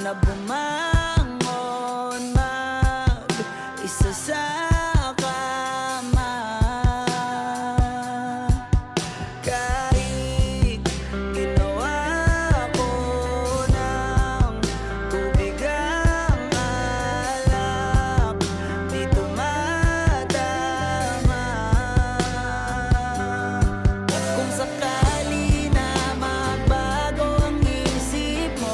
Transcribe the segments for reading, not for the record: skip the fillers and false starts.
na bumangon mag-isa sa kama. Kahit ginawa ko ng tubig ang alak, di tumatama. At kung sakali na magbago ang isip mo,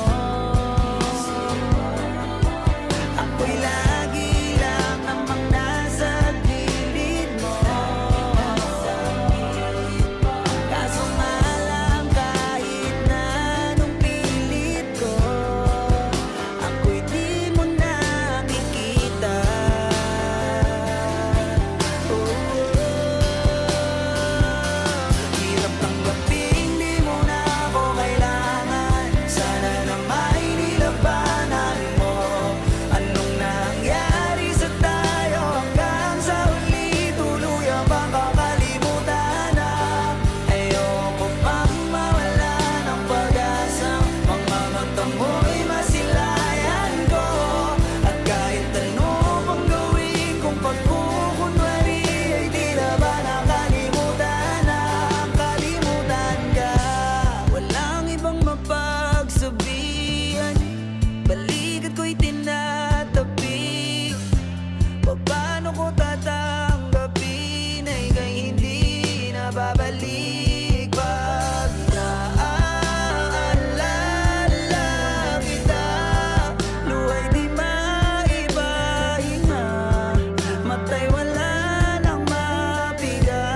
ako'y lagi lang namang nasa gilid mo. Kaso nga lang kahit na anong pilit ko, ako'y di mo nakikita. Hirap tanggapin, di mo na ako kailangan. Sana na may nilabanan mo. Anong nangyari sa tayo hanggang sa huli? Tuluyan bang kakalimutan na? Ayoko pang mawala ng pag-asa. Mga mata mo'y masilayan ko. At kahit ano pang gawin kung pagkukunwari, ay di na ba nakalimutan na? Kalimutan ka. Walang ibang mapagsabihan, balikat ko'y tinatabi. Paano ko tatanggapin ay kay hindi na babalik? Pag naaalala kita, luhay di maipahinga, matay wala nang mapiga.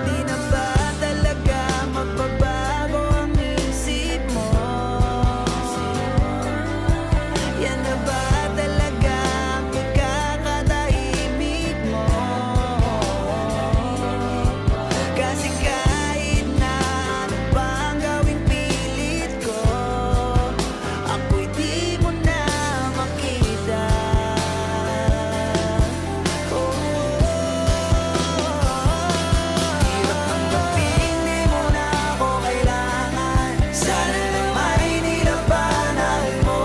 Di na ba talaga magbabago ang isip mo? Yan na ba talaga ang ikakatahimik mo? Kasi kahit na ano pang gawing pilit ko, ako'y di mo na makita. Hirap tanggapin, di mo na ako kailangan. Sana na may nilabanan mo.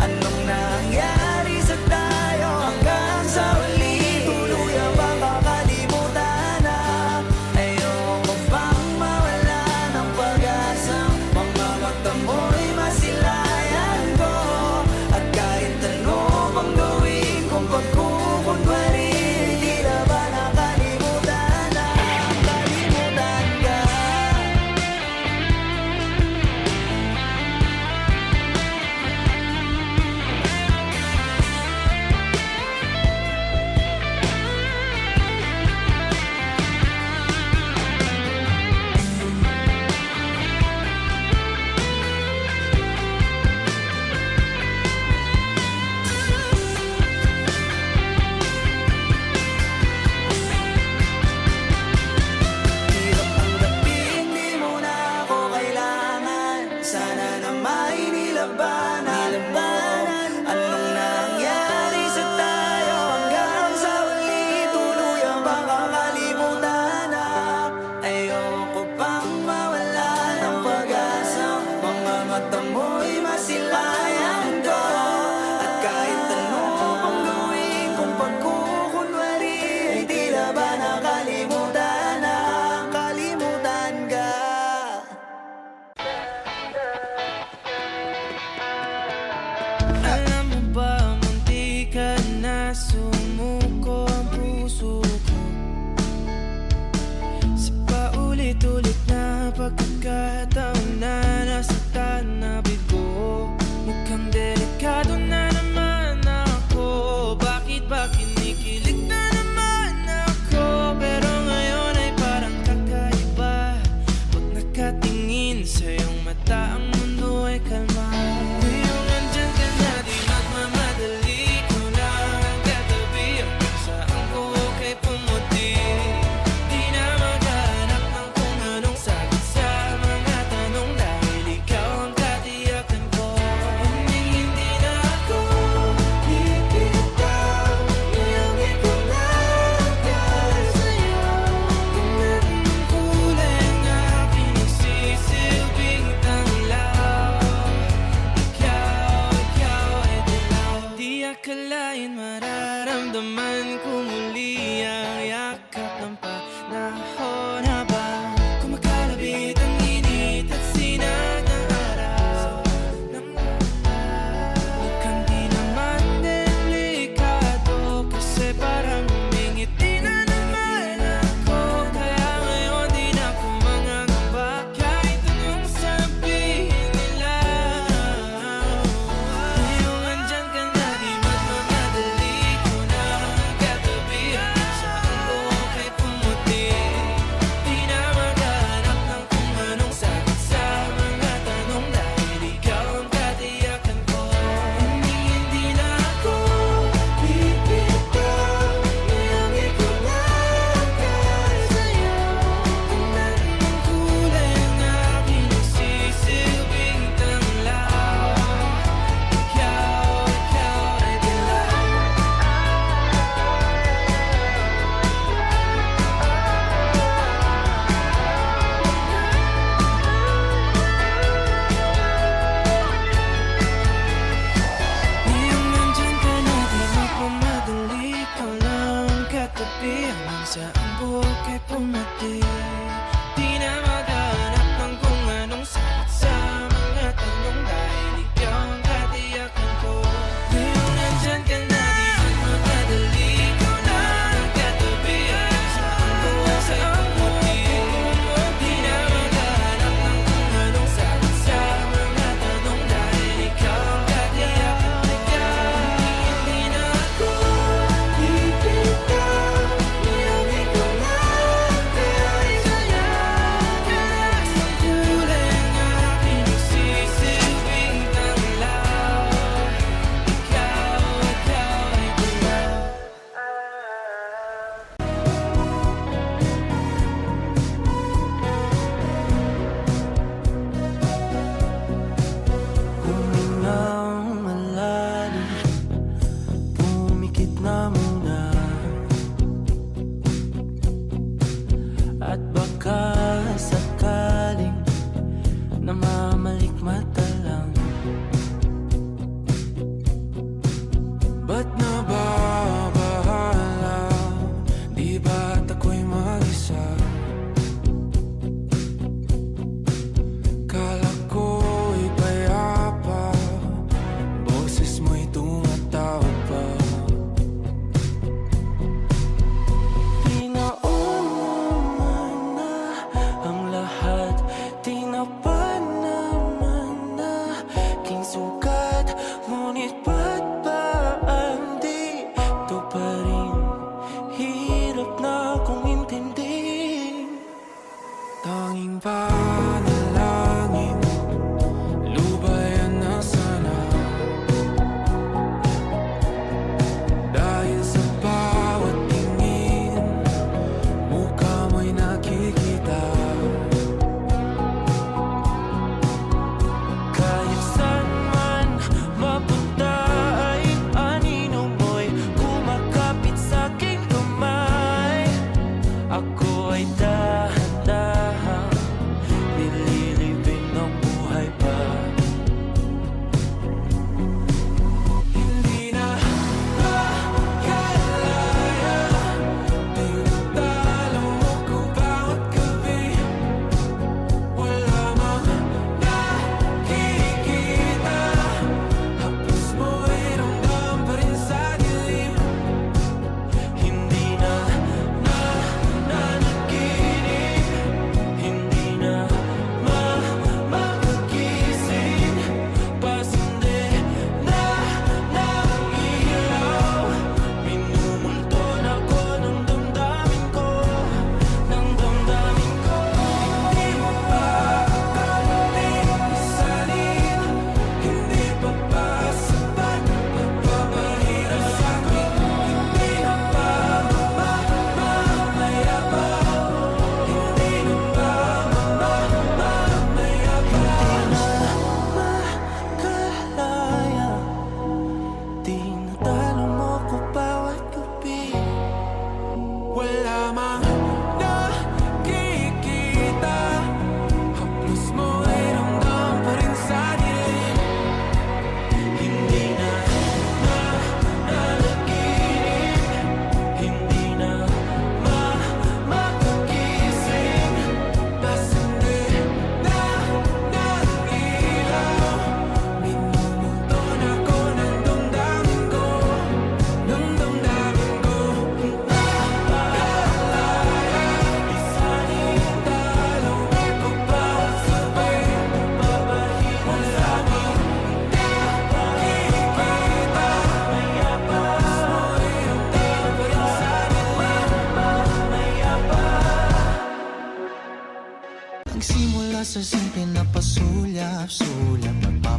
Anong nangyari sa tayo hanggang sa huli? Tuluyan bang kakalimutan na? Ayoko pang mawala ng pag-asa. Mga mata mo'y masilayan ko. At kahit ano pang gawin kung pagkukunwari, di na ba nakalimutan na? Kalimutan ka. Hirap tanggapin, di mo na ako kailangan. Sana na may nilabanan mo. Anong nangyari sa tayo hanggang sa huli? Tuluyan bang kakalimutan na? Ayoko pang mawala ng pag-asa. Mga mata mo'y masilayan ko. At kahit ano pang gawin kung pagkukunwari, ay di na ba nakalimutan na? Kalimutan ka.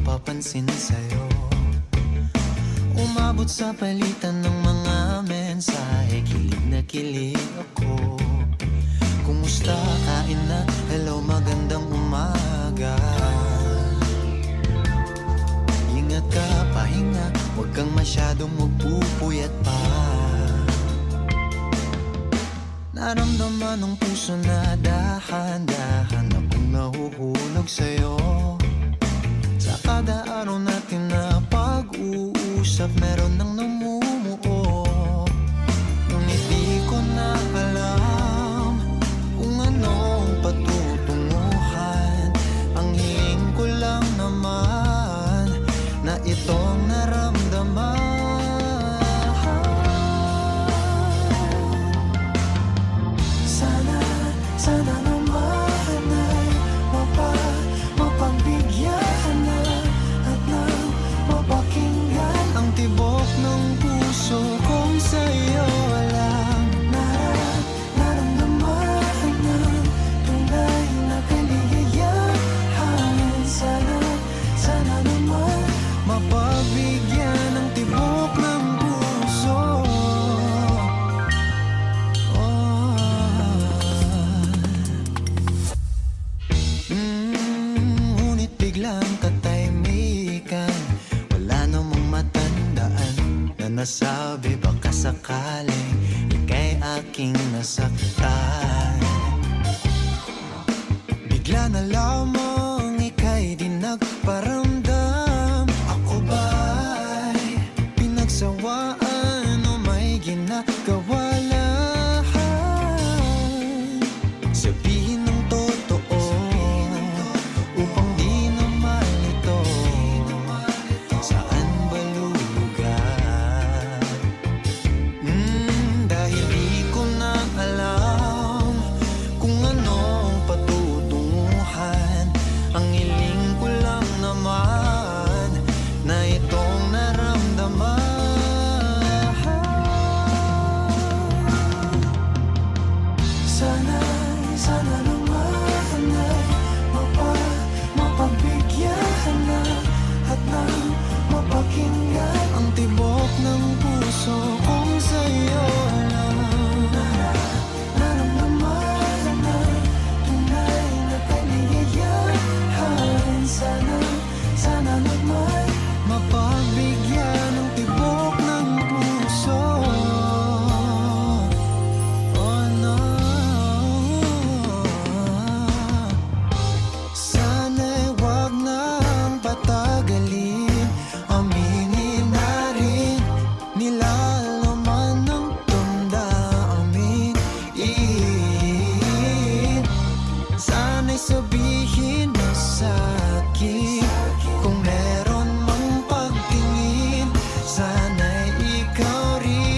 mapapansin sa'yo. Umabot sa palitan ng mga mensahe, kilig na kilig ako. Kumusta, kain na, hello, magandang umaga. Ingat ka, pahinga, huwag kang masyadong magpupuyat pa. Naramdaman ng puso na dahan-dahan akong nahuhulog sa'yo. Sa kada araw natin na pag-uusap, meron nang namumuo. Ngunit di ko na alam kung anong patutunguhan. Ang hiling ko lang naman na itong naramdaman. Sana naman ay mapagbigyan na at nang mapakinggan ang tibok ng puso kong sa'yo lang naramdaman ng tunay na kaligayahan. Sana naman mapagbigyan ng tibok ng puso. Ngunit biglang katahimikan, wala namang matandaan na nasabi baka sakaling ika'y aking nasaktan. Bigla na lamang ika'y di nagparamdam. Ako ba'y pinagsawaan o may ginagawa lang? Sabihin ng totoo upang di na malito. Saan ba lulugar? Dahil di ko na alam kung anong patutunguhan. Ang hiling ko lang naman na itong naramdaman. Sana naman ay mapagbigyan na at nang mapakinggan ang tibok ng puso kong sa'yo lang naramdaman ng tunay na kaligayahan. Sana naman mapagbigyan ng tibok ng puso. Oh no, sana'y wag nang patagalin. Aminin na rin nilalaman ng damdamin. Sana'y sabihin mo sa'kin kung meron mang pagtingin. Sana'y ikaw rin.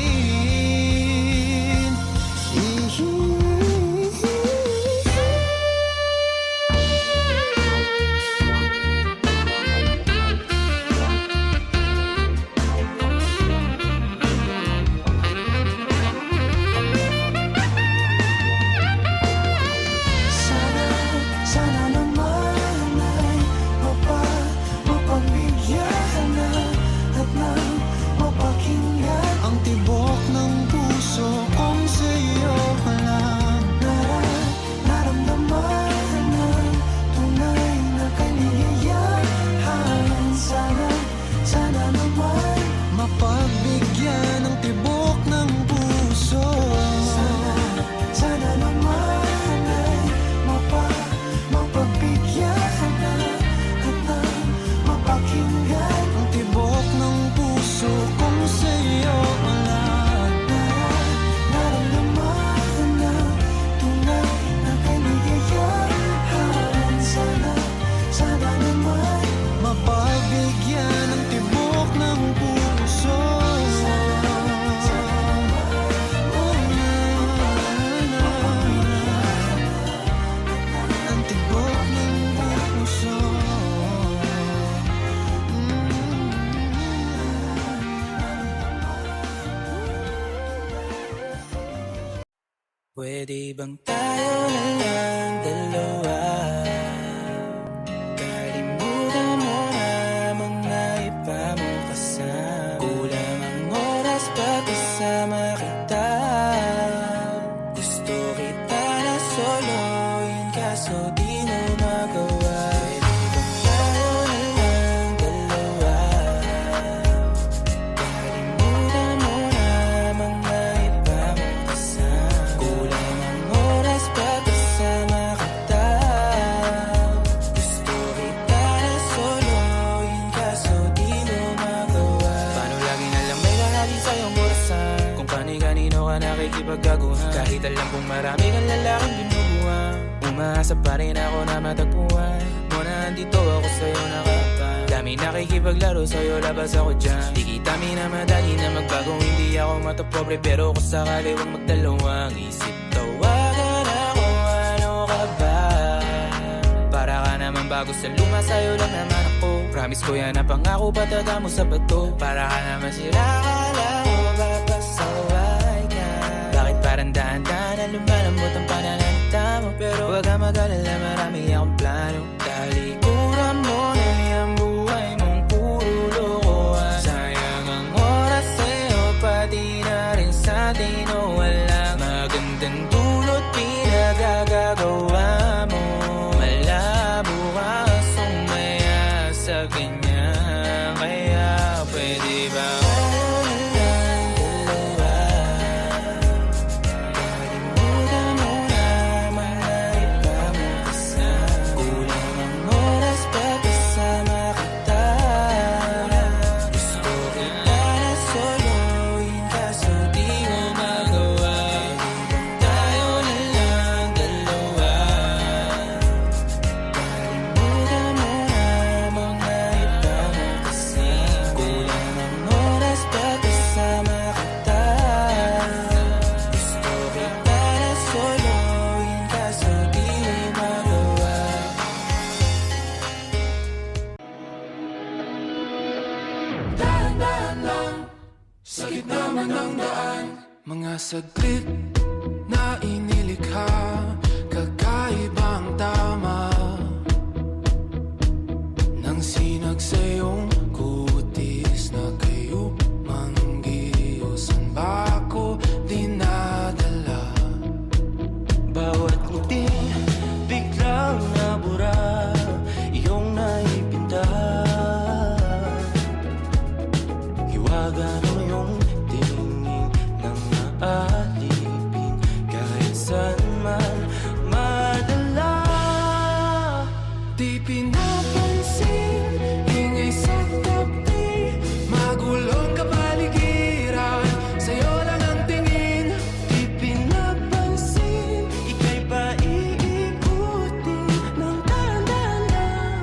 Sana naman ay mapagbigyan na at nang mapakinggan ang tibok ng puso kong sa'yo lang naramdaman ng tunay na kaligayahan. Sana naman mapagbigyan ng tibok ng puso. Sana naman ay mapagbigyan na at nang mapakinggan ang tibok ng puso kung sa'yo lang naramdaman ng tunay na kaligayahan. Sana naman mapagbigyan ng tibok ng puso. Ang tibok ng puso. Pwede bang tayo na lang dalawa? Kalimutan mo na pagkaguhan. Kahit alam kong marami kang lalaking binubuhan, umaasa pa rin ako na matagpuan mo na andito ako sa'yo nakapan. Dami nakikipaglaro sa'yo, labas ako dyan. Di kita minamadali na magbago, hindi ako matapobre. Pero kung sakali huwag magdalawang isip, tawagan ako, ano ka ba? Para ka naman bago sa luma, sa'yo lang naman ako. Promise ko yan na pangako, pataga mo sa bato. Para ka naman sila, kala ko papasaway ka. Bakit parang daan-daan na lumalambot ang pananalita mo? Pero wag ka mag-alala, marami akong plano. Talikuran mo na yung buhay mong puro lokohan. Sayang ang oras sa'yo, pati na rin sa atin. O walang magandang dulot, pinagagagawa mo. Malabo ka sumaya sa ganyan, kaya pwede ba sa gitna man ng daan, mga saglit na inilikha, kakaibang tama nang sinag sa iyong kutis na kayo manggiyosan ba ako dinadala? bawat ngiti biglang nabura, iyong naipinta. Hiwaga mo yung tingin ng maalipin, kahit saan man madala. Di pinapansin, ingay sa tabi, magulong kapaligiran, sa'yo lang ang tingin. Di pinapansin, ika'y paiikutin ng dahan-dahan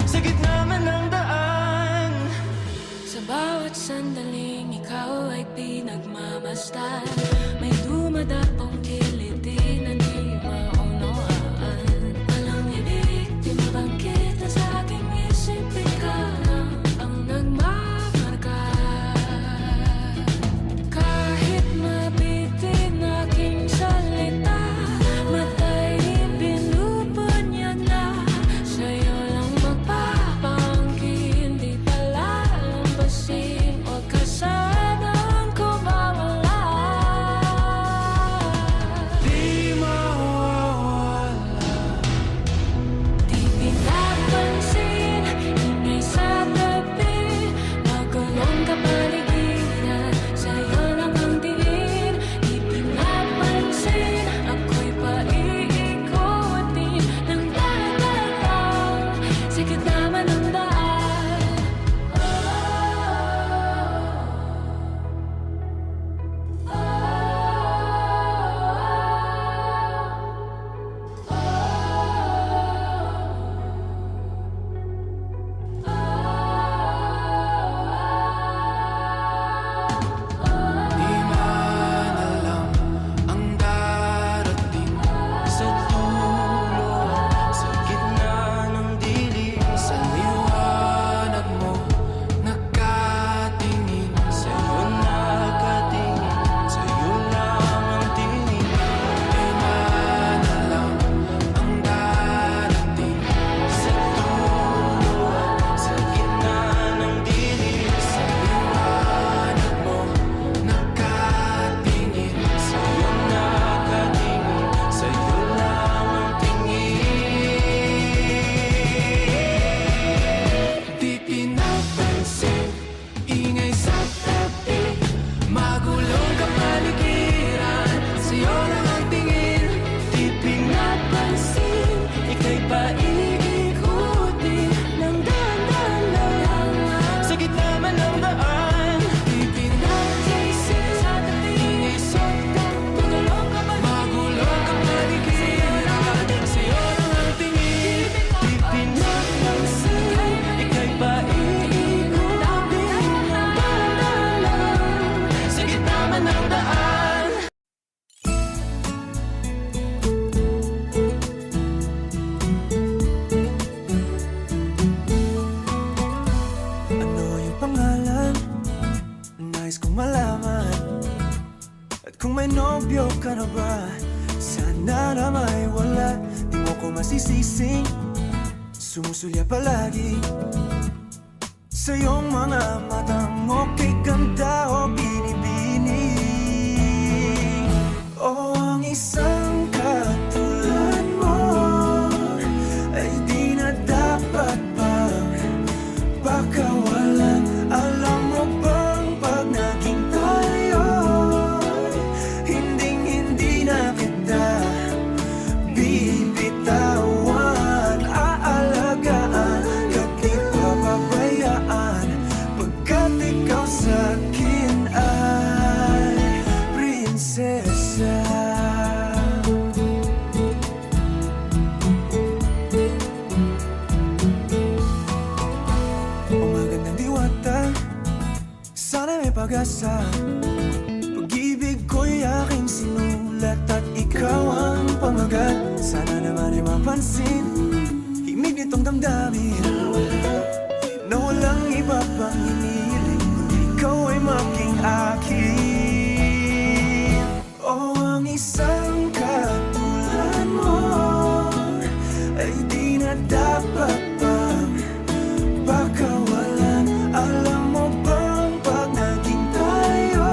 sa gitna man ng daan. Sa bawat sandaling ikaw ay pinagmamasdan, may dumadapong kiliti na di maunawaan. Walang ibig, di mabangkit na sa aking isip, ikaw lang ang nagmamarka. Kahit mabitin aking salita, matay binubunyag na, sa'yo lang magpapangkin, di pala lampasin, huwag ka sanang kumawala. na ba? Sana na may wala, di mo ko masisising sumusulya palagi sa iyong mga matang okay ganda o binibini. O ang isang katulad mo ay di na dapat pang pakawalan. Alam mo bang pag naging tayo, hindi na kita bibitawan. Aalagaan at di papabayaan, pagkat ikaw sa'kin ay prinsesa. O magandang diwata, sana may pag-asa. Pag-ibig ko'y aking sinulat at ikaw ang pamagat. Sana naman ay mapansin himig nitong damdamin na walang iba pang hinihiling kundi ikaw ay maging akin. O ang isang katulad mo ay di na dapat pang pakawalan. Alam mo bang pag naging tayo,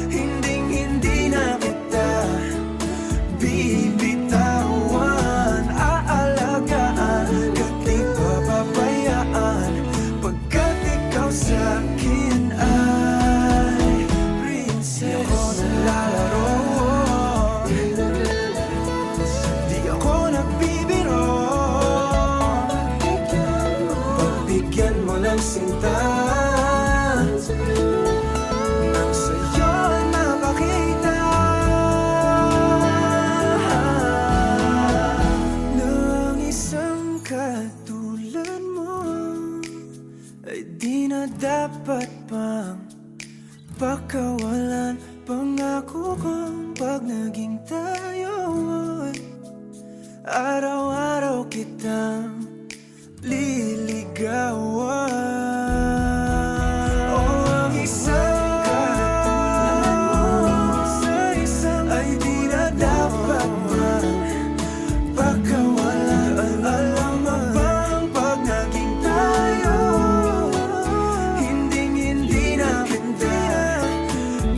hindi na kita bibitawan. Aalagaan at di papabayaan, pagkat ikaw sa'kin ay prinsesa. Di ako naglalaro, di ako nagbibiro. Pagbigyan mo ng sinta, nang sa'yo ay mapakita ng isang katulad mo ay di na dapat pang pakawalan. Pangako kong pag naging tayo ay araw-araw kitang liligawan. O ang isang katulad mo ay di na dapat pang pakawalan. Alam mo bang pag naging tayo, hindi na kita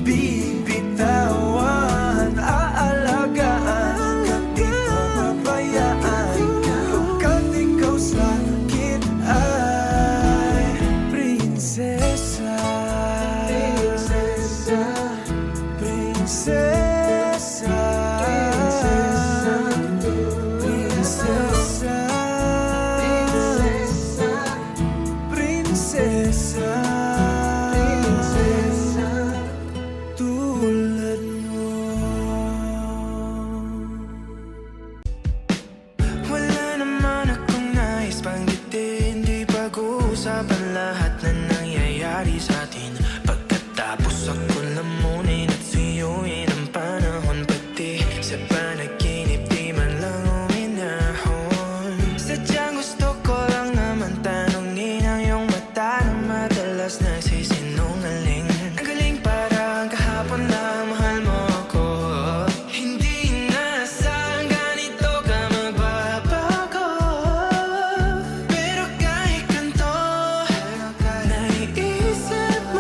bibitawan. Aalagaan at di papabayaan, pagkat ikaw sa'kin ay prinsesa. Prinsesa, prinsesa, prinsesa, prinsesa, tulad mo. Wala naman akong nais banggitin, di pag-uusapan lahat na nangyayari sa atin. Pagkatapos ako lamunin at suyuin ang panahon, pati sa panaginip di man lang uminahon. Sadyang gusto ko lang naman tanongin ang iyong mata na madalas nagsisinungaling. Ang galing parang kahapon lang mahal mo ako. Hindi inaasahan ganito ka magbabago. Pero kahit ganito, naiisip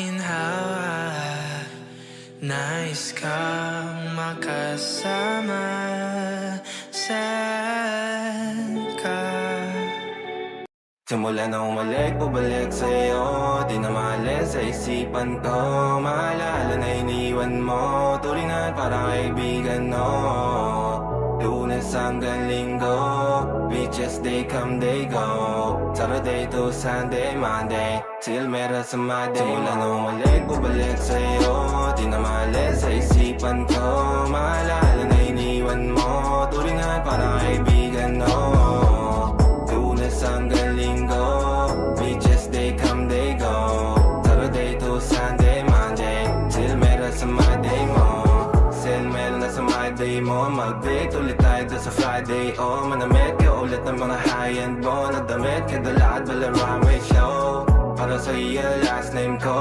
ginhawa. Nais kang makasama. Saan ka? Simula na umalik, bubalik sa'yo Di na maalis sa isipan ko Maalala na iniwan mo Turingan parang kaibigan, no Lunes hanggang Linggo Beaches, they come, they go Saturday to Sunday, Monday Till meron sa Monday Simula na umalik, bubalik sa'yo Di na maalis sa isipan ko Maalala na iniwan mo Turingan parang kaibigan, no Lunes hanggang Linggo Beaches, they come, they go Saturday to Sunday, Monday Till meron sa Monday mo Sale meron na sa Monday mo Mag-date ulit tayo doon sa Friday Oh, manamit ka ulit ng mga high-end mo Nagdamit ka dala at Balarame show Para sa iyo last name ko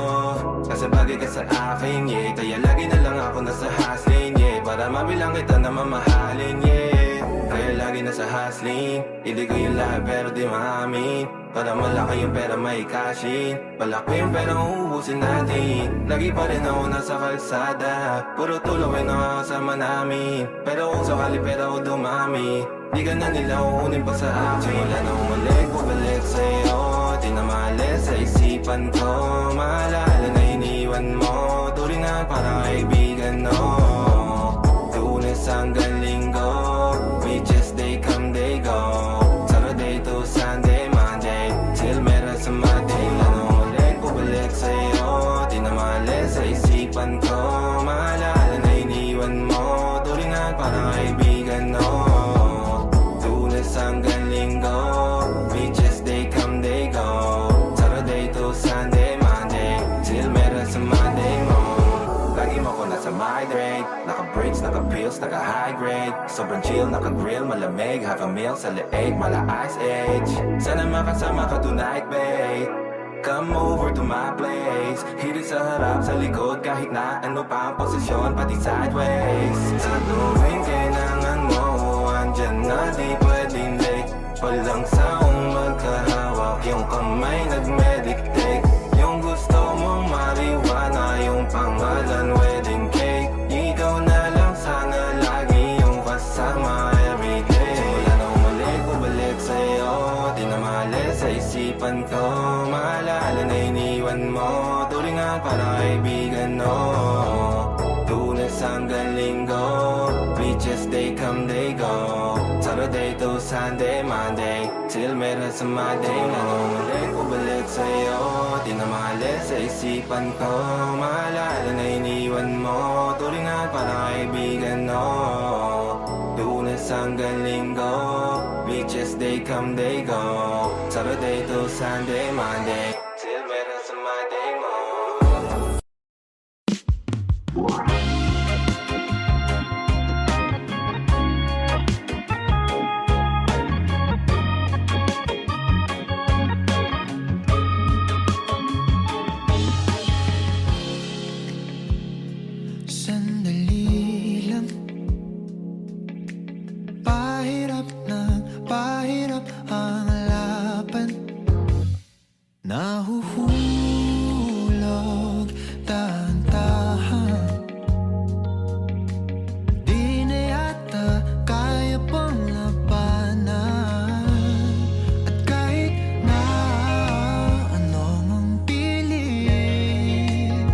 Kasi bagay ka sa akin, yeah Kaya lagi na lang ako nasa hustling, yeah Para mabilang kita na mamahalin, yeah kaya lagi nasa hustling Hindi ko yung lahat pero di maamin Para malaki yung pera may cashin Palaki yung pera uubusin natin Lagi pa rin ako nasa kalsada Puro tulong ay nakakasama namin Pero kung sakali pera ko dumami Di ka na nila uunin pa sa akin Simula na umalik, bubalik sa'yo Di na maalis sa isipan ko Maalala na iniwan mo Turingan parang kaibigan, no Lunes hanggang Linggo Beaches, they come, they go Saturday to Sunday, Monday Till meron sa Monday Lanong ulit, bubalik sa'yo Di na maalis sa isipan ko Maalala na iniwan mo Turingan parang kaibigan, no Lunes hanggang Linggo Beaches, they come, they go Saturday to Sunday, Monday Till meron sa Monday mo Lagi mo ko nasa migrate Naka-breaks, naka-pills, naka-high grade Sobrang chill, naka-grill, malamig Half a meal sa leeg, mala ice age Sana makasama ka tonight, babe Come over to my place Hirit sa harap, sa likod Kahit na ano pa ang posisyon Pati sideways Sa tuwing kailangan mo Andyan na, di pwedeng late Walang saong magkahawak Yung kamay nag-meditate Yung gusto mong marijuana Yung pangalan wedding cake Ikaw na lang sana lagi yung kasama everyday Simula na umalik, bubalik sa'yo Di na maalis sa isipan ko Maalala na iniwan mo Turingan parang kaibigan, no Lunes hanggang Linggo Beaches, they come, they go Saturday to Sunday, Monday Till meron sa Monday Nanumalik, bubalik sa'yo Di na maalis sa isipan ko Maalala na iniwan mo Turingan parang kaibigan, no Lunes hanggang Linggo Beaches, they come, they go Saturday to Sunday, Monday Till meron sa Monday mo Sandali lang Pahirap ang laban Nahuhulog dahan-dahan Di na yata kaya pang labanan At kahit na ano mang pilit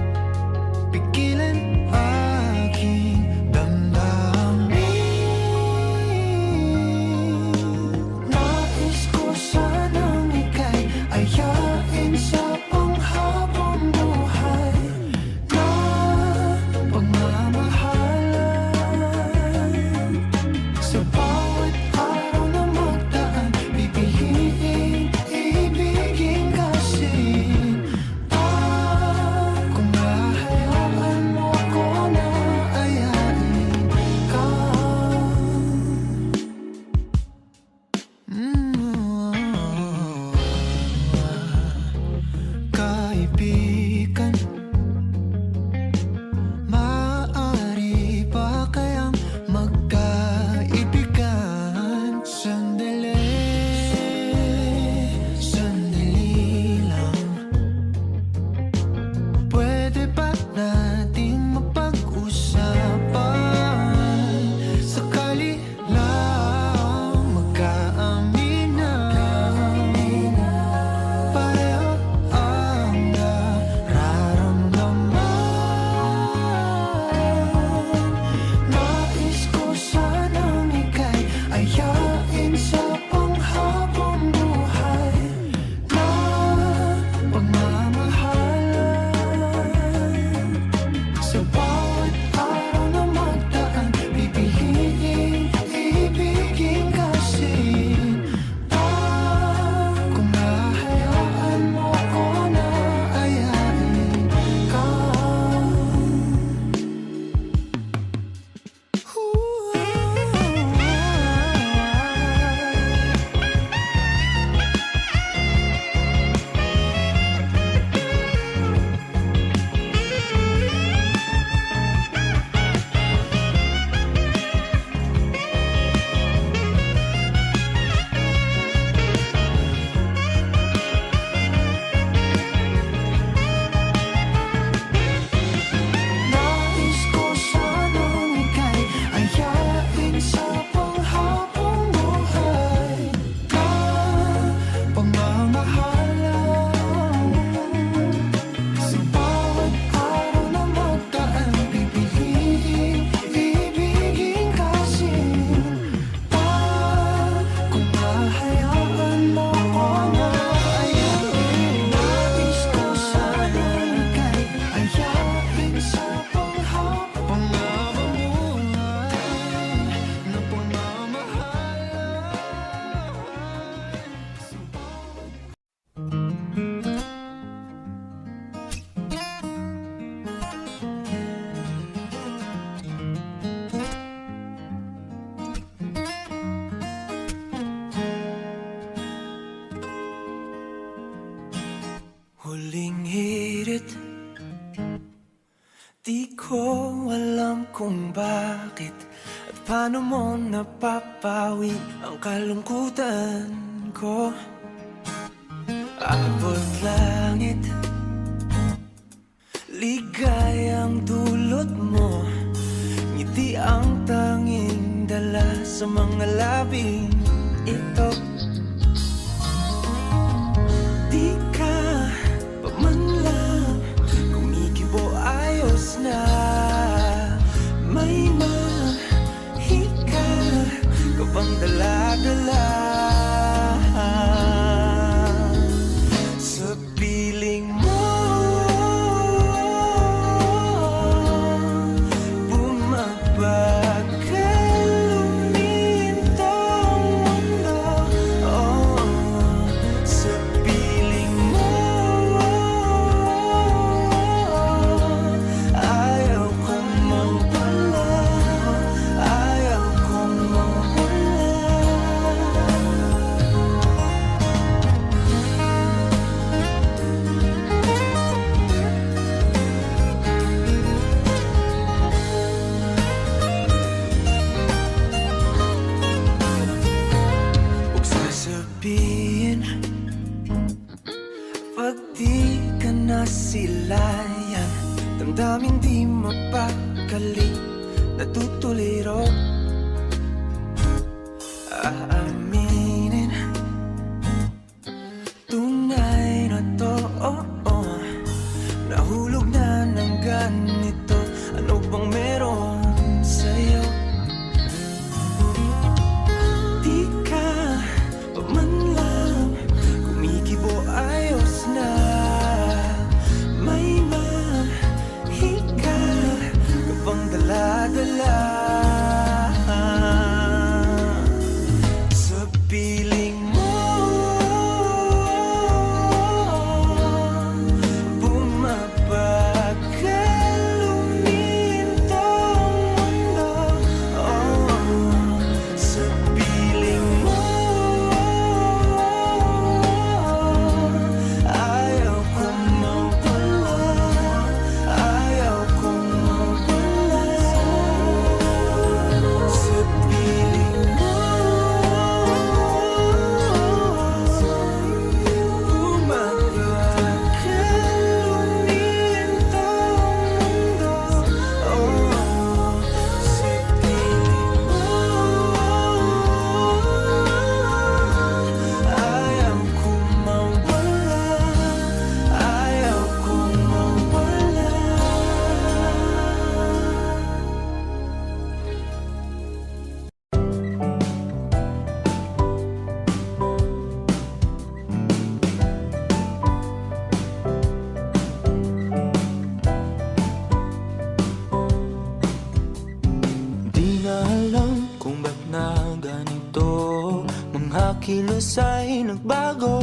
Pigilan aking Di ko alam kung bakit at paano mo napapawi ang kalungkutan ko. Abot langit, ligayang dulot mo, ngiti ang tanging dala sa mga labing ito. Di ka pa man lang kumikibo, ayos na. May mahika ka bang dala-dala sa piling mo? Bumabagal lumintang mundo, oh, sa piling mo. Ayaw kong mawala, ayaw kong mawala. Huwag sasabihin pag di ka nasilayan, damdamin di mapakali, natutuliro. Aaminin, tunay na to, oh, oh. Nahulog na ng ganito, ano bang meron sa'yo? Di ka pa man lang kumikibo, ayos na. May mahika ka bang dala-dala sa piling mo? Bumabagal lumintang mundo, oh, sa piling mo. Ayaw kong mawala, ayaw kong mawala sa piling mo. Bumabagal lumintang mundo, oh, sa piling mo. Ayaw kong mawala, ayaw kong mawala. Di na alam kung ba't na ganito, mga kilos ay nagbago.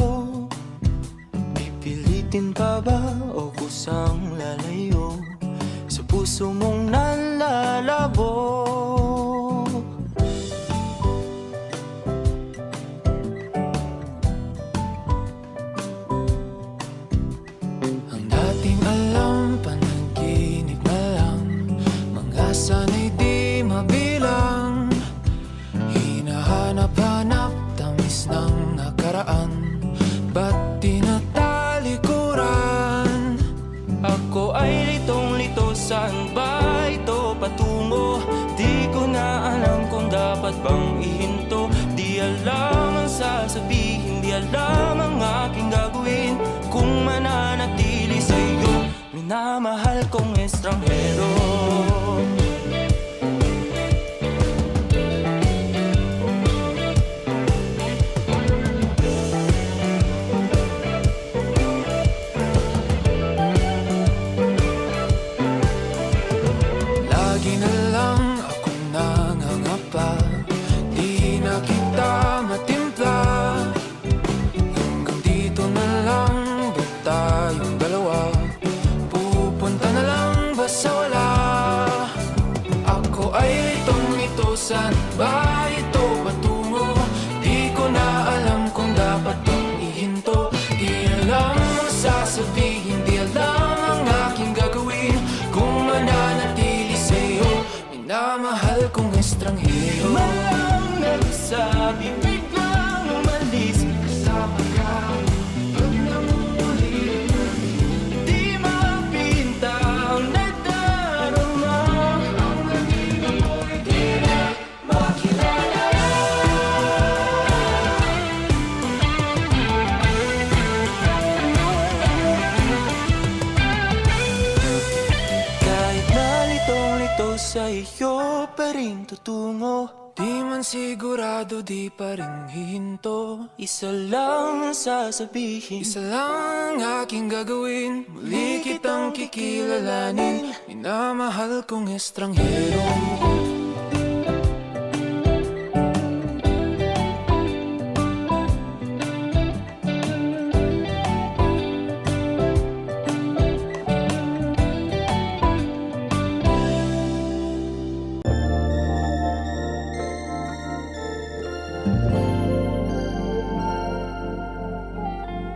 Pipilitin pa ba o kusang lalayo sa puso mong nalalabo? Ang dating alam, panaginip na lang, mga sanay di mabilang. Hinahanap-hanap, tamis ng nakaraan, ba't di natalikuran? Ako ay litong-lito, saan ba ito patungo? Di ko na alam kung dapat bang ihinto. Di alam ang sasabihin, di alam ang aking gagawin kung mananatili sa'yo, minamahal kong estranghero. Lagi na lang akong nangangapa, di na kita matimpla. Hanggang dito na lang ba tayong dalawa? Pupunta na lang ba sa wala? estranghero. Malang nagsabi, biglang umalis sa pagkakas. Di mapinta ang nagdarama. Ang kanina mo'y di na makilala. Kahit nalitong-lito sa iyo pa rin tutungo. Di man sigurado, di pa rin hihinto. Isa lang ang sasabihin, Isa lang ang aking gagawin, muli kitang kikilalanin. Minamahal kong estranghero.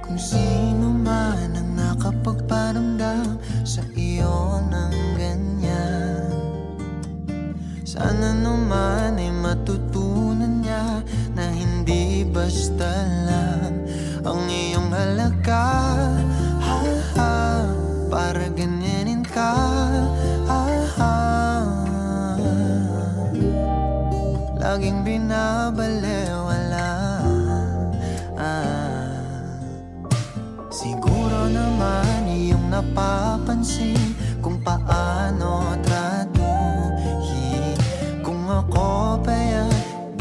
Kung sino man ang nakapagparamdam sa iyo ng ganyan, sana naman ay matutunan niya na hindi basta lang ang iyong halaga. Ha, ha, para ganyanin ka. Ha, ha. Laging binabalewala. Siguro naman iyong napapansin kung paano tratuhin. Kung ako ba'y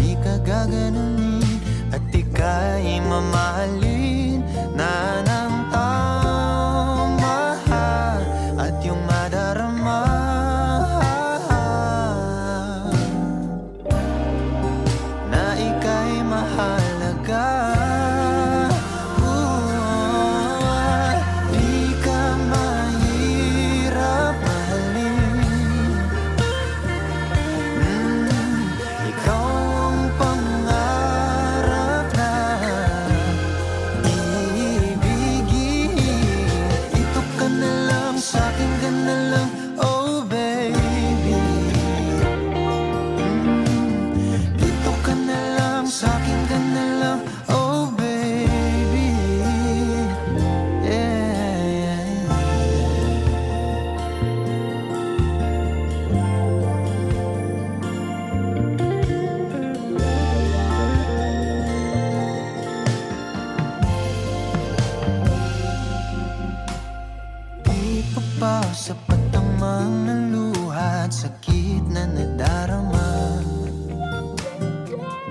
di ka gaganunin at ika'y mamahalin na ng tama at yung madarama na ika'y mahalaga. Pa sapat ang mga luha at sakit na nadarama.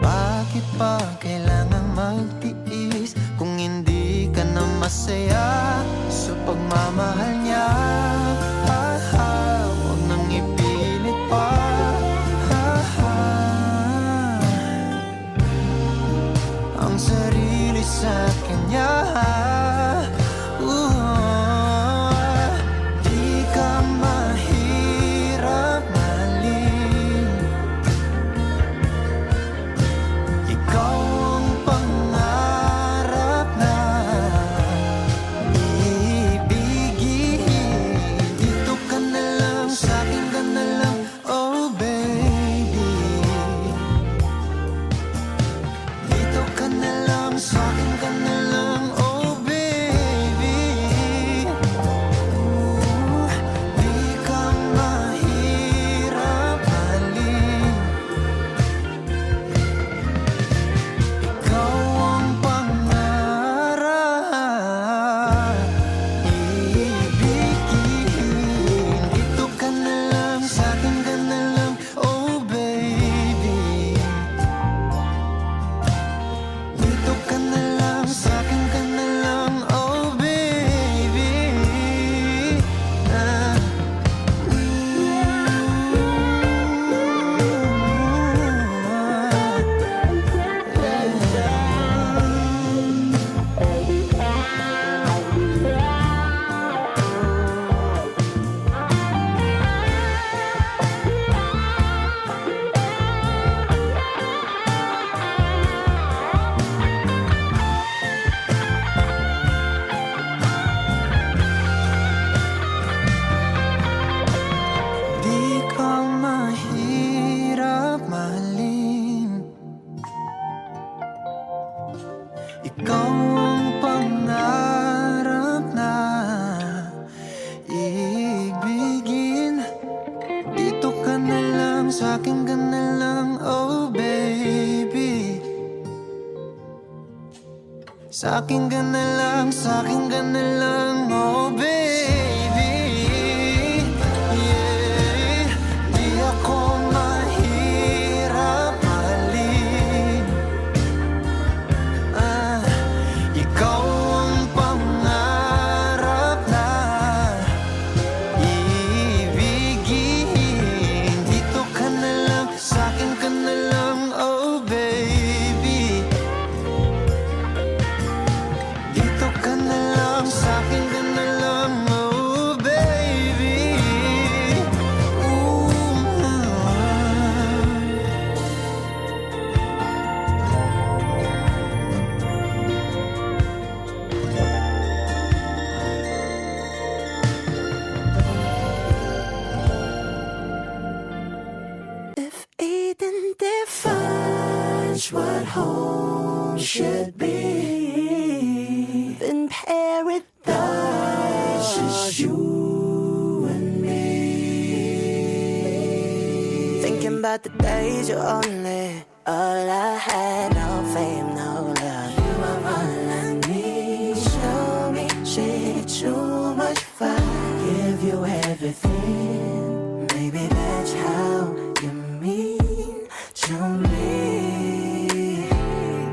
Bakit pa kailangang magtiis kung hindi ka na masaya sa pagmamahal niya? Ha, ha, huwag nang ipilit pa. Ha, ha, ang sarili sa kanya. sa'kin ka na lang, oh baby. Sa'kin ka na lang, sa'kin ka na lang, oh baby. Yeah, di ako mahirap mahalin. Ikaw ang pangarap na ibigin. Dito ka na lang, sa'kin ka na lang, oh baby. Dito ka na lang, sa'kin ka na lang, oh baby. Ooh. If Eden defines what home should be, then paradise is you and me. Thinking about the days you're only all I had, no fame, no love. You are all I need. Show me, say too much fun. Give you everything. Maybe that's how you mean to me.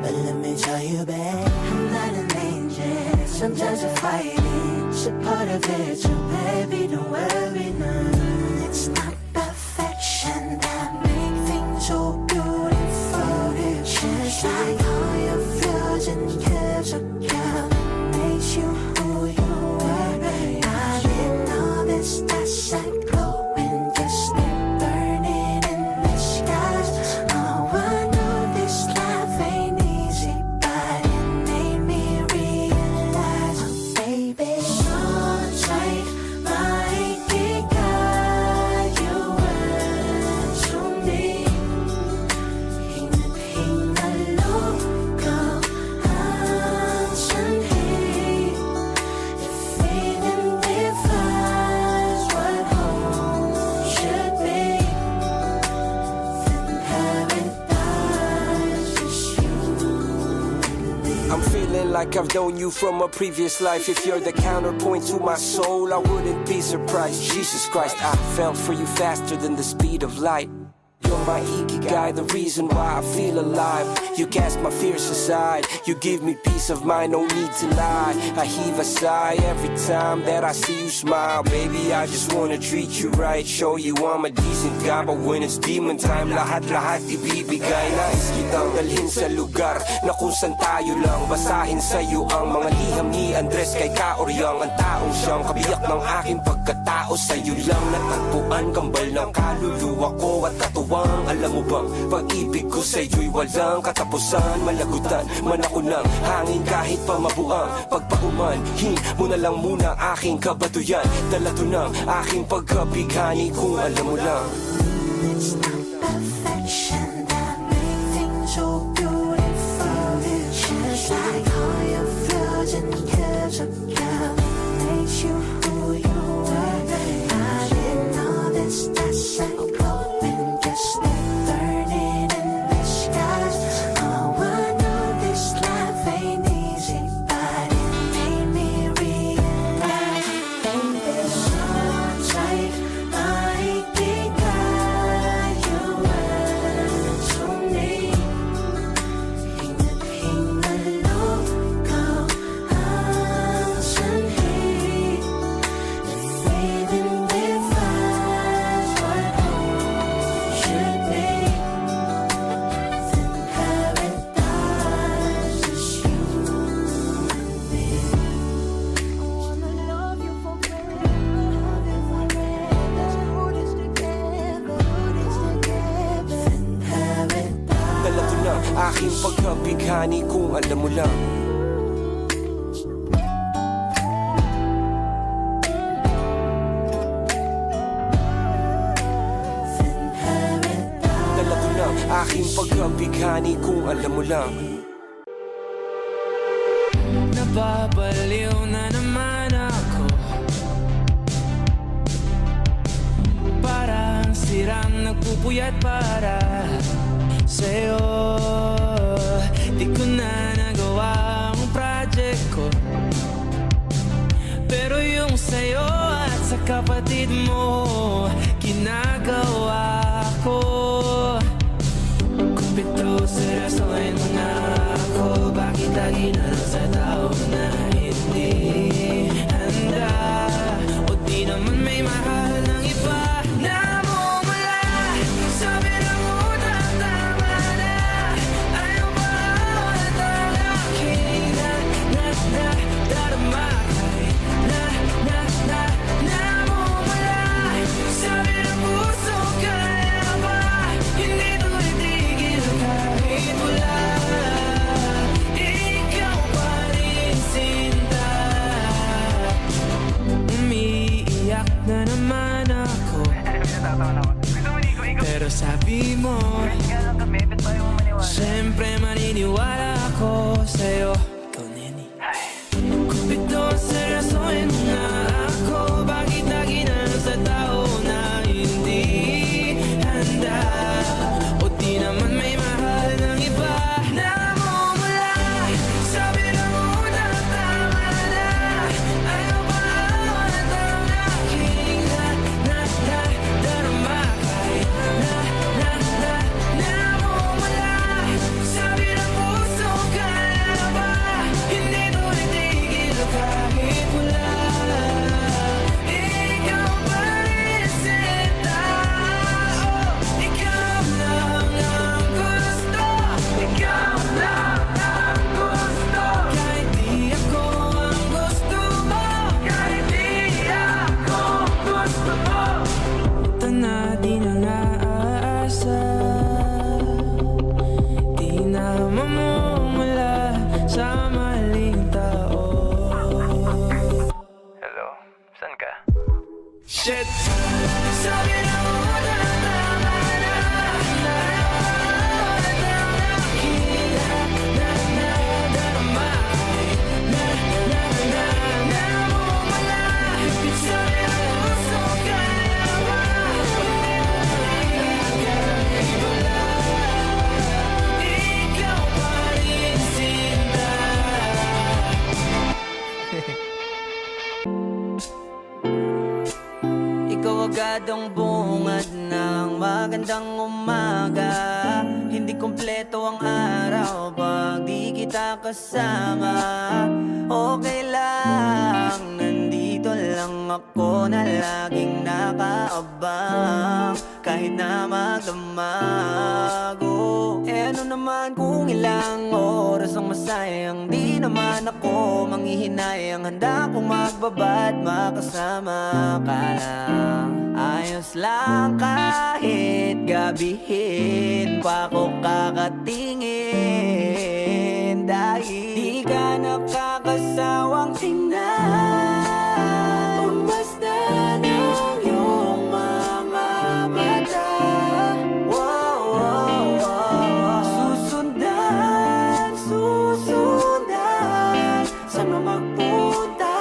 But let me tell you, babe, I'm not an angel. Sometimes I fight it, it's a part of it. So baby, don't worry, no. It's not perfection that make things so beautiful. It's just like all your flaws and curves are gone. Makes you who you are. I didn't know this, that's like glowing, just burning in the skies. Oh, I know this life ain't easy, but it made me realize, oh, baby, so tight, my guide you were to me. Hinaloko ang sanhi. If Eden defines what home should be, then paradise is you and me. I'm feeling like I've known you from a previous life. If you're the counterpoint to my soul, I wouldn't be surprised. Jesus Christ, I fell for you faster than the speed of light. You're my ikigai, the reason why I feel alive. You cast my fears aside, you give me peace of mind, no need to lie. I heave a sigh every time that I see you smile. Baby, I just wanna treat you right, show you I'm a decent guy. But when it's demon time, lahat-lahat ibibigay. Nais kitang dalhin sa lugar na kung saan tayo lang. Basahin sa'yo ang mga liham ni Andres kay Kaoryang. Ang taong siyang kabiyak ng aking pagkatao. Sa'yo lang natagpuan, kambal ng kaluluwa ko at katuwang. Alam mo bang, pag-ibig ko sa'yo'y walang katapusan. Malagutan man ako ng hangin kahit pa mabuang pagpaumanhin mo na lang muna aking kabatuyan. Dala to ng aking pagkabighani kung alam mo lang. It's not perfection that make things so beautiful. It's just like all your flaws and curves are gone. Makes you who you are. I didn't know this, that's like glowing, just burning in the skies. Oh, I know this life ain't easy, but it made me realize, baby, so tight, my guide you were to me. Hinaloko ang sanhi. If Eden defines what home should be, then paradise is you and me. I wanna love you forever, love you forever. Hold us together, then paradise. Dala to ng aking pagkabighani kung alam mo lang. Dala to ng aking pagkabighani kung alam mo lang. Nababaliw na naman ako. Parang sirang nagpupuyat para sa'yo. Di ko na nagawa ang project ko, pero yung sa'yo at sa kapatid mo ginagawa ko. Kumpito seryosohin mo na ako, bakit lagi na lang sa tao na hindi handa? O di naman may mahal ng iba na mumula sa bilang utang, tama na. Ayaw ba at ang aking darama ay namumula sa bilang puso. Kaya ba hindi to itigil kahit wala? Ikaw pa rin sinta. Umiiyak na naman ako, pero sabi mo siyempre maniniwala ako sa'yo. Ikaw, Neni. Kumpito seryosohin mo na ako, bakit lagi na lang sa tao na hindi handa? O di naman may mahal ng iba na mumula sa bilang utang, tama na. Ayaw ba at ang aking darama kahit namumula sa bilang puso. Kaya ba hindi to itigil kahit wala? Ikaw pa rin sinta. Oh, ikaw lang ang gusto. Ikaw lang ang gusto. Kahit di ako ang gusto mo, kahit di ako gusto mo. Ito na di na naasa, di na mamumula sa maling tao. Hello, saan ka? Shit! Sabi na una, tama na. At ang aking darama ay namumula sa iyong puso. Kaya ba kahit wala? Ikaw pa rin sinta. Ikaw agad ang bungad ng magandang umaga. Hindi kompleto ang araw pag di kita kasama. Okay lang, nandito lang ako na laging nakaabang, kahit na magdamago. Eh ano naman kung ilang oras ang masayang, di naman ako manghihinayang. Handa kong magbabad, makasama ka lang. Ayos lang kahit gabihin pa ako kakatingin, dahil di ka nakakasawang tingnan. Pagmasdan ang iyong mga mata. Wow, wow, wow. Susundan saan mo magpunta?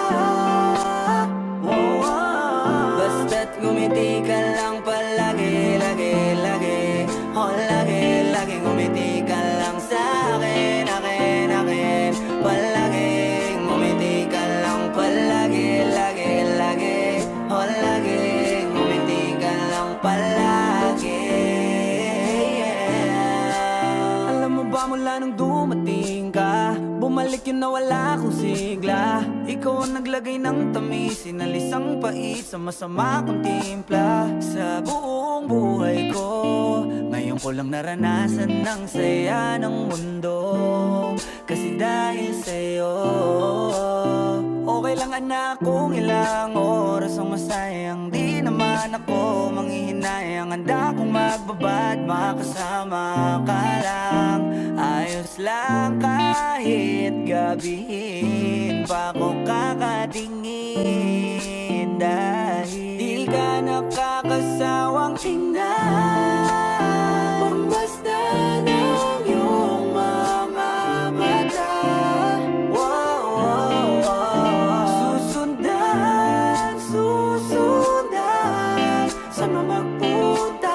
Wow, wow. Basta't ngumiti ka lang palagi, lagi, lagi. Oh, lagi, lagi ngumiti ka lang sa'kin, akin, akin. Palagi ngumiti ka lang palagi, lagi, lagi. Oh, lagi ngumiti ka lang palagi, yeah. Alam mo ba mula nung dumating ka, bumalik yun na wala akong sigla. Ikaw ang naglagay ng tamis, sinalis ang pait sa masama kong timpla. Sa buong buhay ko, ngayon ko lang naranasan ng saya ng mundo, kasi dahil sa'yo. Okay lang anak kung ilang oras ang masayang, di naman ako manghihinayang. Handa kong magbabad, makasama ka lang. Ayos lang kahit gabihin pa ako kakatingin, dahil di ka nakakasawang tingnan. Pagmasdan ang iyong mga mata. Wow, wow, wow. Susundan saan mo magpunta?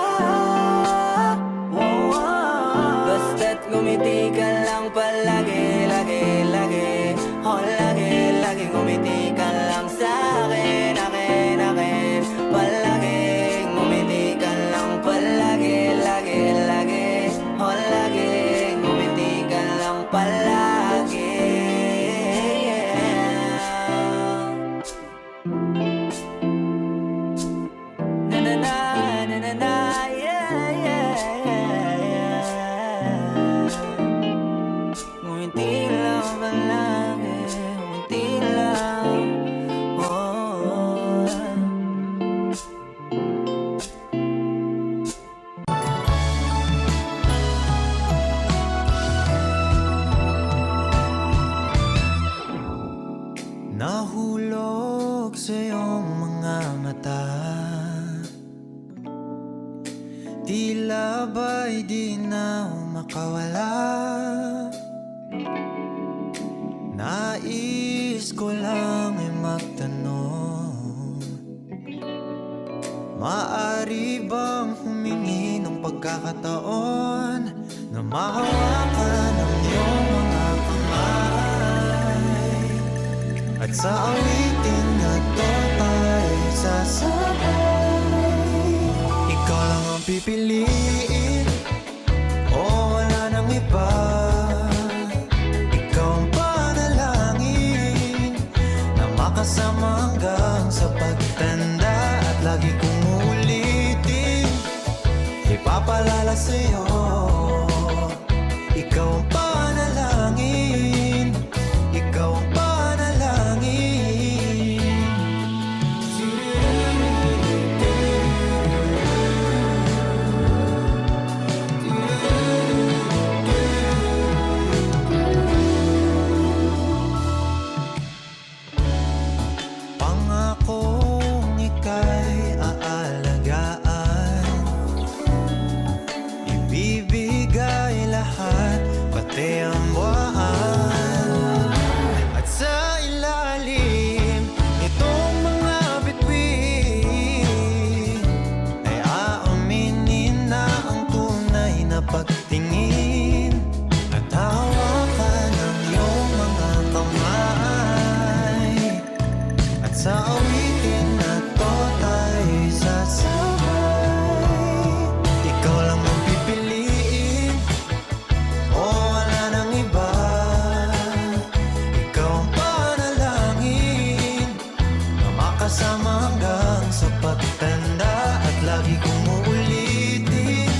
Tila ba'y di na makawala. Nais ko lang ay magtanong, maaari bang humingi ng pagkakataon na mahawakan ang iyong mga kamay, at sa awitin na to tayo sasabay. Ikaw lang ang pipiliin, o wala nang iba. Ikaw ang panalangin na makasama hanggang sa pagtanda, at lagi kong uulitin, ipapalala sa'yo. Ikaw ang panalangin, ikaw ang panalangin. Pangakong ika'y aalagaan, ibibigay lahat, pati ang buwan. At sa ilalim nitong mga bituin ay aaminin na ang tunay na pagtingin, at hawakan ang iyong mga kamay, at sa awitin na to tayo'y sasabay. Ikaw lang ang pipiliin, o wala nang iba. Ikaw ang panalangin na makasama hanggang sa pagtanda, at lagi kong uulitin,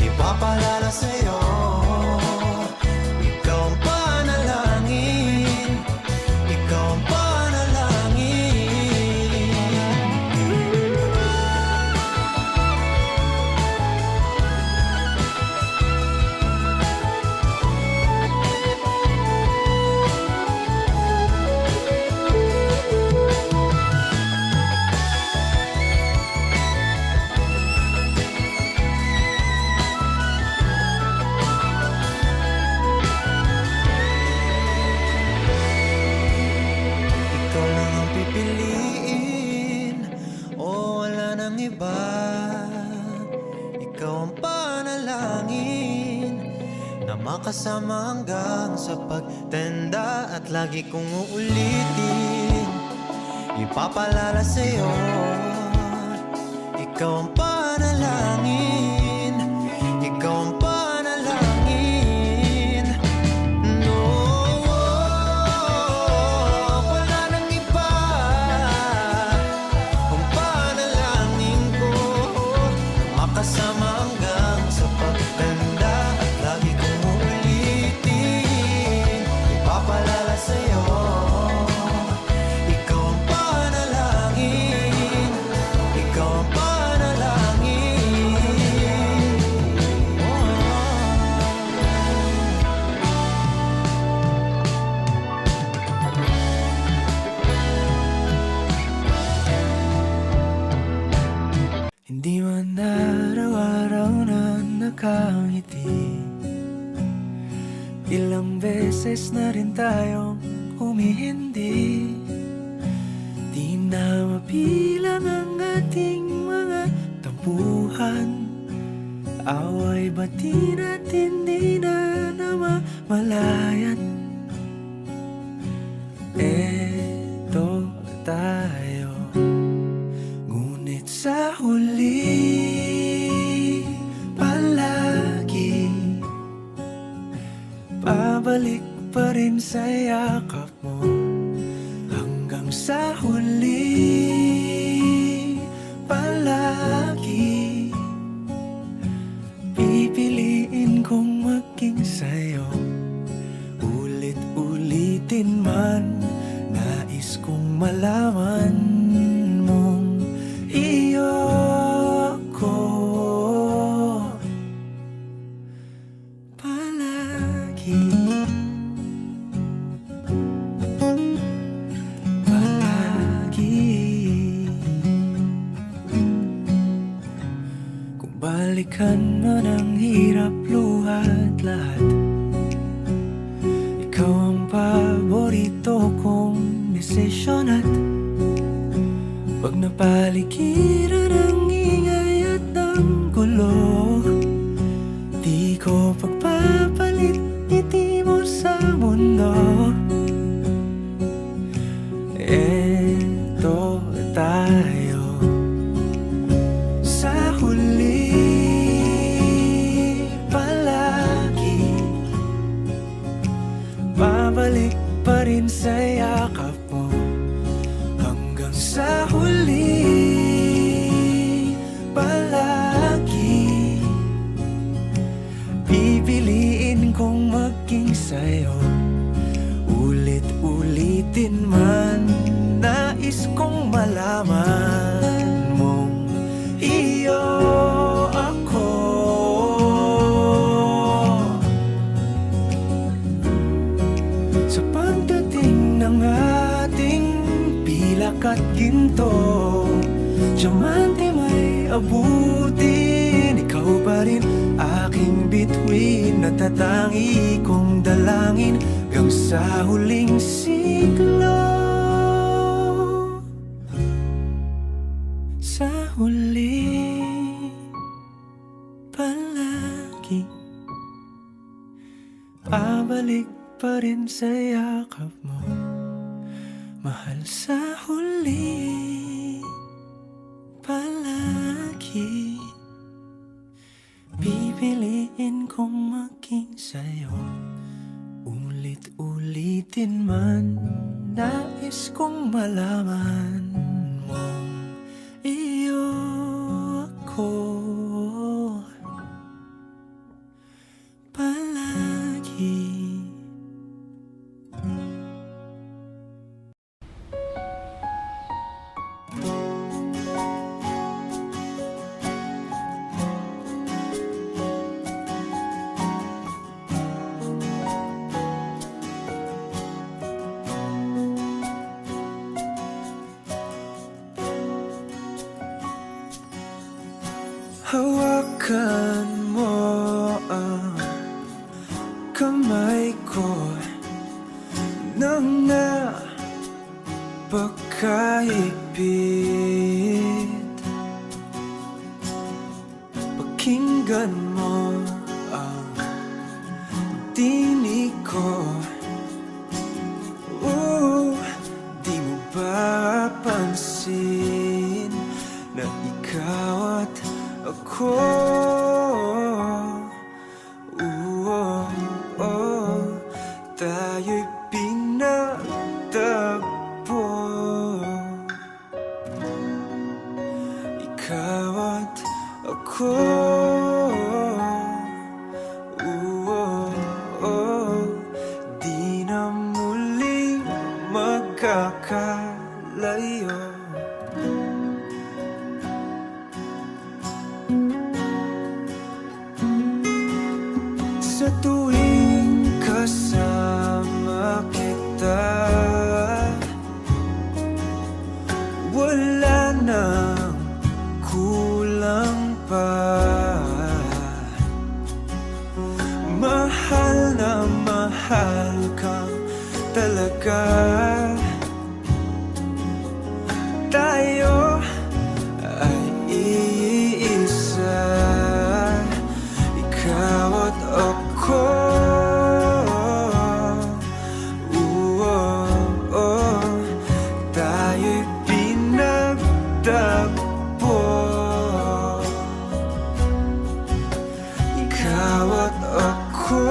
ipapalala sa'yo. Ikaw ang panalangin, ikaw ang panalangin. Ikaw lang ang pipiliin, o wala nang iba. Ikaw ang panalangin na makasama hanggang sa pagtanda, at lagi kong uulitin, ipapalala sa'yo. Ikaw ang panalangin, ikaw ang panalangin. No, wala nang iba. Ang panalangin ko, makasama hanggang sa pagtanda, at lagi kong uulitin, ipapalala sa'yo. Ikaw ang panalangin, ikaw ang panalangin. Hindi man araw-araw na nakangiti, ilang beses na rin tayong humihindi. Di na mapilang ang ating mga tampuhan, away bati natin di na namamalayan. Eto tayo, ngunit sa huli palagi pabalik pa rin sa yakap mo, hanggang sa huli palagi pipiliin kong maging sa'yo. Ulit-ulitin man, nais kong malaman mong iyo ko palagi. Balikan man ang hirap, luha at lahat. Ikaw ang paborito kong desisyon at pag napaligiran ang ingay at ng gulo, di ko pagpapalit ngiti mo sa mundo. Eto tayo sa huli palagi, babalik pa rin sa yakap mo hanggang sa huli palagi. Pipiliin kong maging sa'yo, ulit-ulitin man. Nais kong malaman mong iyo ako. Sa pagdating ng ating pilak at ginto, diamante may abutin, ikaw pa rin aking bituin, natatangi kong dalangin hanggang sa huling siglo. Sa huli palagi, babalik pa rin sa yakap mo, mahal. Sa huli palagi, pipiliin kong maging sa'yo, ulit-ulitin man. Nais kong malaman mong iyo ako palagi. Hawakan mo ang kamay ko nang napakahigpit. Pakinggan mo ang tinig ko. Di mo ba pansin na ikaw at ako, tayo'y pinagtagpo. Ikaw at ako, di na muling magkakalayo. Sa tuwing kasama kita, wala nang kulang pa. Mahal na mahal kang talaga. Tayo ay iisa, ikaw at ako. Tayo'y pinagtagpo. Ikaw at ako,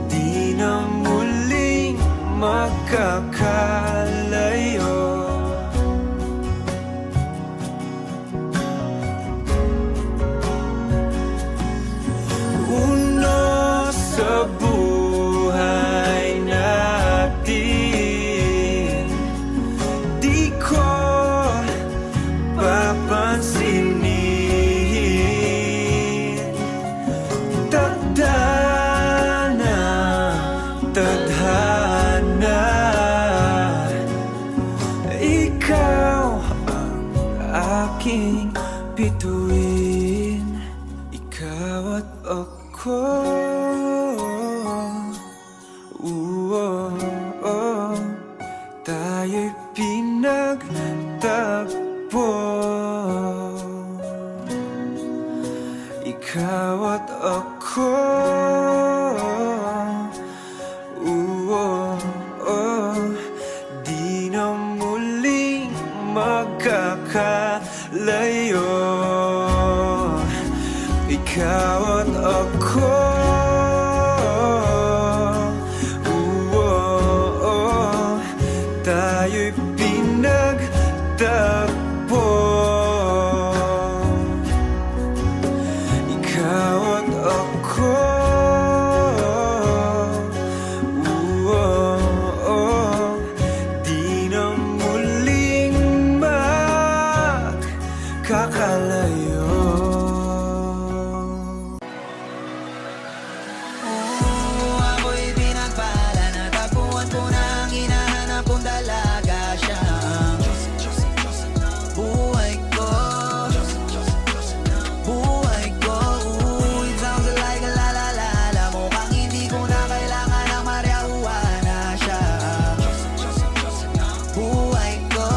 di na muling magkakalayo. Sa buhay natin, di ko papansinin. Tadhana, tadhana, aking bituin. Ikaw at ako, tayo'y pinagtagpo. Ikaw at ako, di na muling magkakalayo. Ikaw at ako, tayo'y pinagtagpo. Ikaw at ako, di na muling magkakalayo. Ako'y pinagpala, natagpuan ko na ang hinahanap kong dalaga. Siya ang buhay ko. Buhay ko. It sounds like a la-la-la-la. Mukhang hindi ko na kailangan ng marihuana. Siya ang buhay ko.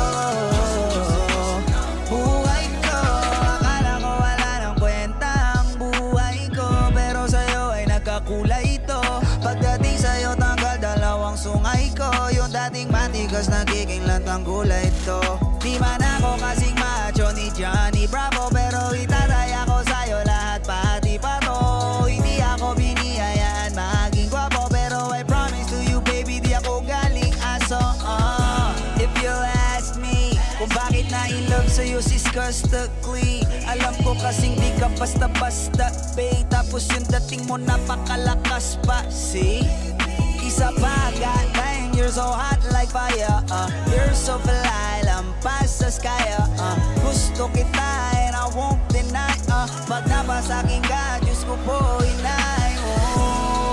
Buhay ko. Akala ko wala ng kwenta ang buhay ko, pero sa'yo ay nagkakulay ito. Pagdating sa'yo tanggal dalawang sungay ko. Yung dating matigas nagiging lantang gulay ito. Di man ako kasing macho ni Johnny Bravo, pero itataya ko sa'yo lahat pati pa to. Hindi ako biniyayaan maging gwapo, pero I promise to you baby di ako galing aso. If you ask me kung bakit na in love sa'yo sis Custically, alam ko kasing di ka basta-basta babe. Tapos yung dating mo napakalakas pa. See? Isa pa, God dang, you're so hot like fire. You're so fly, lampas sa sky. Gusto kita and I won't deny. Pag napasakin ka, Diyos ko po inay.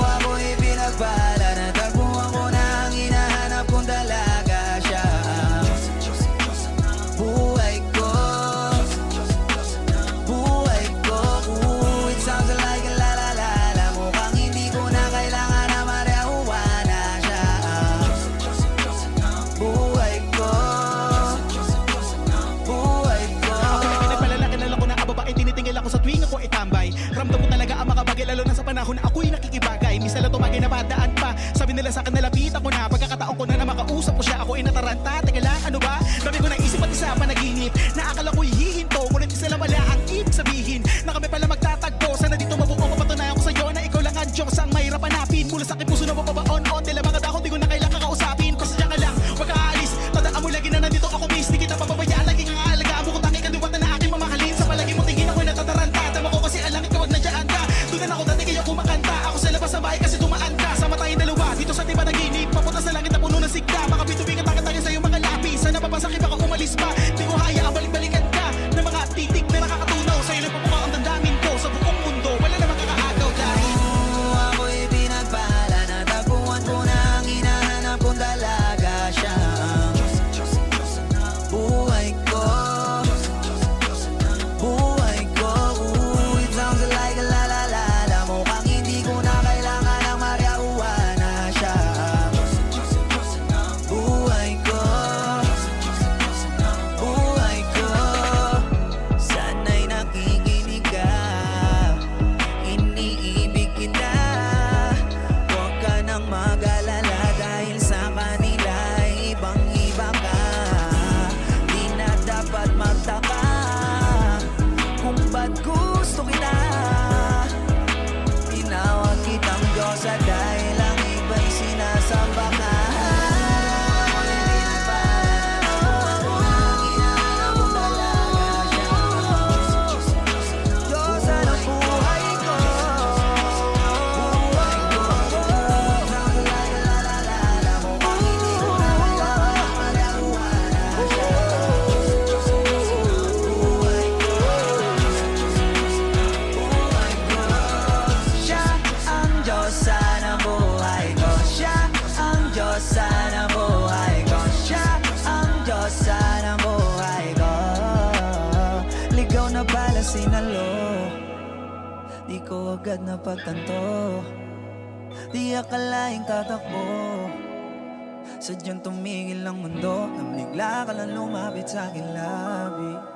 Ako'y pinagpala, natagpuan ko na ang hinahanap kong dalaga. Siya ang buhay ko. Buhay ko. It sounds like a la-la-la-la. Mukhang hindi ko na kailangan na marihuana. Siya ang buhay ko. Buhay ko. Pinagpalalaki na lang ko na kababa, tinitingil ako sa tuwing ako itambay. Ramdam ko talaga ang mga bagay, lalo na sa panahon na ako'y nakikibagay. Minsan lang tumagay na padaan pa, sabi nila sa akin nalapitan ko na. Pagkakataon ko na makausap ko siya, ako'y nataranta. Teka lang, ano ba? Dami ko naisip pati sa panaginip, na akala ko'y hihinto, ngunit isa lang wala ang ibig sabihin na kami pala magtatagpo. Sana dito mabuo mapatunayan ko sa'yo na ikaw lang ang Diyos ang mahirap hanapin. Mula sa aking puso na mapabaon-on, tila mga dahon di ko na kailangan kausapin. Basta diyan ka lang, wag ka aalis, tandaan mo lagi na nandito ako miss. Di kita pababayaan, lagi kang aalagaan mo kung tangi kanduwatan na aking mamahalin. Sa palagi mo tingin ako'y natataranta, tama ko kasi alam ikaw wag nandiyan ka. Doon na ako dati kaya kumakanta, ako sa labas ng bahay kasi tumaan ka. Sama tayong dalawa, dito sa tiba naginip, papunta sa langit na puno ng sigla. Mga bitubi ka tagatagin sa'yo mga lahat. sinalo. Di ko agad napagtanto, di akalaing tatakbo. Sadyang tumigil ang mundo nang bigla ka lang lumapit sa aking labi.